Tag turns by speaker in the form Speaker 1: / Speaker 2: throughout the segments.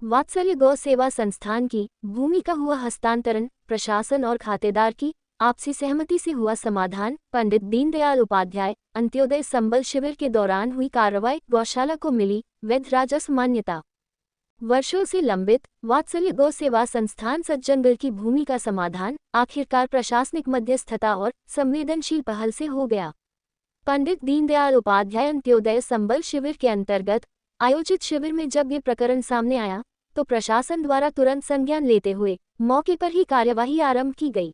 Speaker 1: वात्सल्य गौ सेवा संस्थान की भूमि का हुआ हस्तांतरण, प्रशासन और खातेदार की आपसी सहमति से हुआ समाधान। पंडित दीनदयाल उपाध्याय अंत्योदय संबल शिविर के दौरान हुई कार्रवाई, गौशाला को मिली वैध राजस्व मान्यता। वर्षों से लंबित वात्सल्य गौ सेवा संस्थान सज्जनगढ़ की भूमि का समाधान आखिरकार प्रशासनिक मध्यस्थता और संवेदनशील पहल से हो गया। पंडित दीनदयाल उपाध्याय अंत्योदय संबल शिविर के अंतर्गत आयोजित शिविर में जब ये प्रकरण सामने आया तो प्रशासन द्वारा तुरंत संज्ञान लेते हुए मौके पर ही कार्यवाही आरंभ की गई।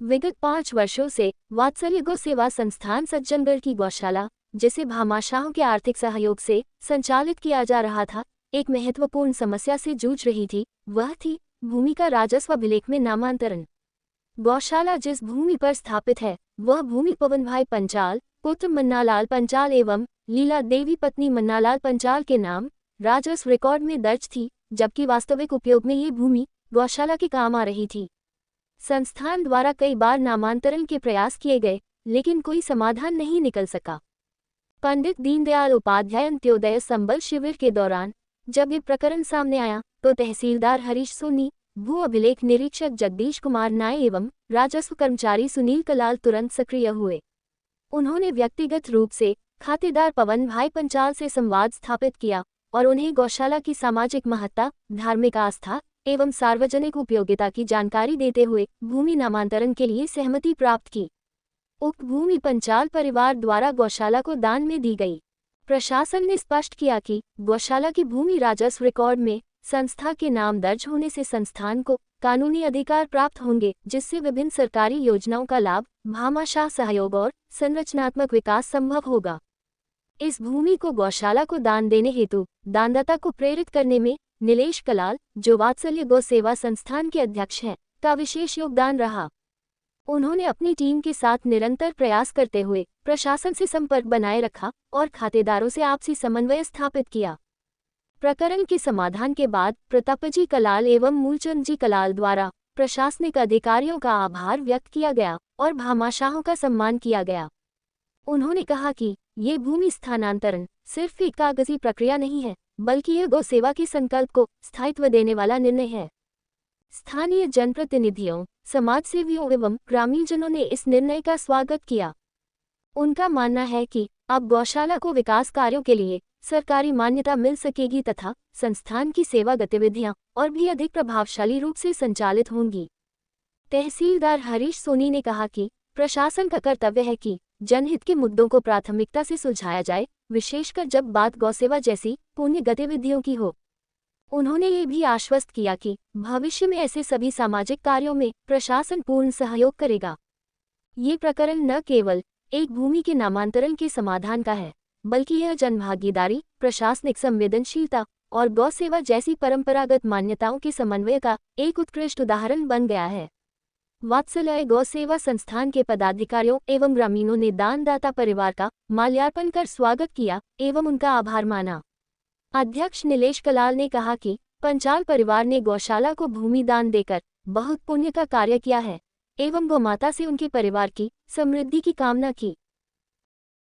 Speaker 1: विगत 5 वर्षों से वात्सल्य गौ सेवा संस्थान सज्जनगढ़ की गौशाला, जिसे भामाशाहों के आर्थिक सहयोग से संचालित किया जा रहा था, एक महत्वपूर्ण समस्या से जूझ रही थी। वह थी भूमि का राजस्व अभिलेख में नामांतरण। गौशाला जिस भूमि पर स्थापित है वह भूमि पवन भाई पंचाल पुत्र मन्नालाल पंचाल एवं लीला देवी पत्नी मन्नालाल पंचाल के नाम राजस्व रिकॉर्ड में दर्ज थी, जबकि वास्तविक उपयोग में ये भूमि गौशाला के काम आ रही थी। संस्थान द्वारा कई बार नामांतरण के प्रयास किए गए, लेकिन कोई समाधान नहीं निकल सका। पंडित दीनदयाल उपाध्याय अंत्योदय संबल शिविर के दौरान जब ये प्रकरण सामने आया तो तहसीलदार हरीश सोनी, भू अभिलेख निरीक्षक जगदीश कुमार नाय एवं राजस्व कर्मचारी सुनील कलाल तुरंत सक्रिय हुए। उन्होंने व्यक्तिगत रूप से खातेदार पवन भाई पंचाल से संवाद स्थापित किया और उन्हें गौशाला की सामाजिक महत्ता, धार्मिक आस्था एवं सार्वजनिक उपयोगिता की जानकारी देते हुए भूमि नामांतरण के लिए सहमति प्राप्त की। उक्त भूमि पंचाल परिवार द्वारा गौशाला को दान में दी गई। प्रशासन ने स्पष्ट किया कि गौशाला की भूमि राजस्व रिकॉर्ड में संस्था के नाम दर्ज होने से संस्थान को कानूनी अधिकार प्राप्त होंगे, जिससे विभिन्न सरकारी योजनाओं का लाभ, भामाशाह सहयोग और संरचनात्मक विकास संभव होगा। इस भूमि को गौशाला को दान देने हेतु दानदाता को प्रेरित करने में नीलेश कलाल, जो वात्सल्य गौ सेवा संस्थान के अध्यक्ष हैं, का विशेष योगदान रहा। उन्होंने अपनी टीम के साथ निरंतर प्रयास करते हुए प्रशासन से संपर्क बनाए रखा और खातेदारों से आपसी समन्वय स्थापित किया। प्रकरण के समाधान के बाद प्रतापजी कलाल एवं मूलचंद जी कलाल द्वारा प्रशासनिक अधिकारियों का आभार व्यक्त किया गया और भामाशाहों का सम्मान किया गया। उन्होंने कहा कि ये भूमि स्थानांतरण सिर्फ एक कागजी प्रक्रिया नहीं है, बल्कि यह गौ सेवा के संकल्प को स्थायित्व देने वाला निर्णय है। स्थानीय जनप्रतिनिधियों, समाजसेवियों एवं ग्रामीणजनों ने इस निर्णय का स्वागत किया। उनका मानना है कि अब गौशाला को विकास कार्यों के लिए सरकारी मान्यता मिल सकेगी तथा संस्थान की सेवा गतिविधियां और भी अधिक प्रभावशाली रूप से संचालित होंगी। तहसीलदार हरीश सोनी ने कहा कि प्रशासन का कर्तव्य है कि जनहित के मुद्दों को प्राथमिकता से सुलझाया जाए, विशेषकर जब बात गौसेवा जैसी पुण्य गतिविधियों की हो। उन्होंने ये भी आश्वस्त किया कि भविष्य में ऐसे सभी सामाजिक कार्यों में प्रशासन पूर्ण सहयोग करेगा। ये प्रकरण न केवल एक भूमि के नामांतरण के समाधान का है, बल्कि यह जनभागीदारी, प्रशासनिक संवेदनशीलता और गौ सेवा जैसी परंपरागत मान्यताओं के समन्वय का एक उत्कृष्ट उदाहरण बन गया है। वात्सल्य गौ सेवा संस्थान के पदाधिकारियों एवं ग्रामीणों ने दानदाता परिवार का माल्यार्पण कर स्वागत किया एवं उनका आभार माना। अध्यक्ष नीलेश कलाल ने कहा कि पंचाल परिवार ने गौशाला को भूमि दान देकर बहुत पुण्य का कार्य किया है एवं गौ माता से उनके परिवार की समृद्धि की कामना की।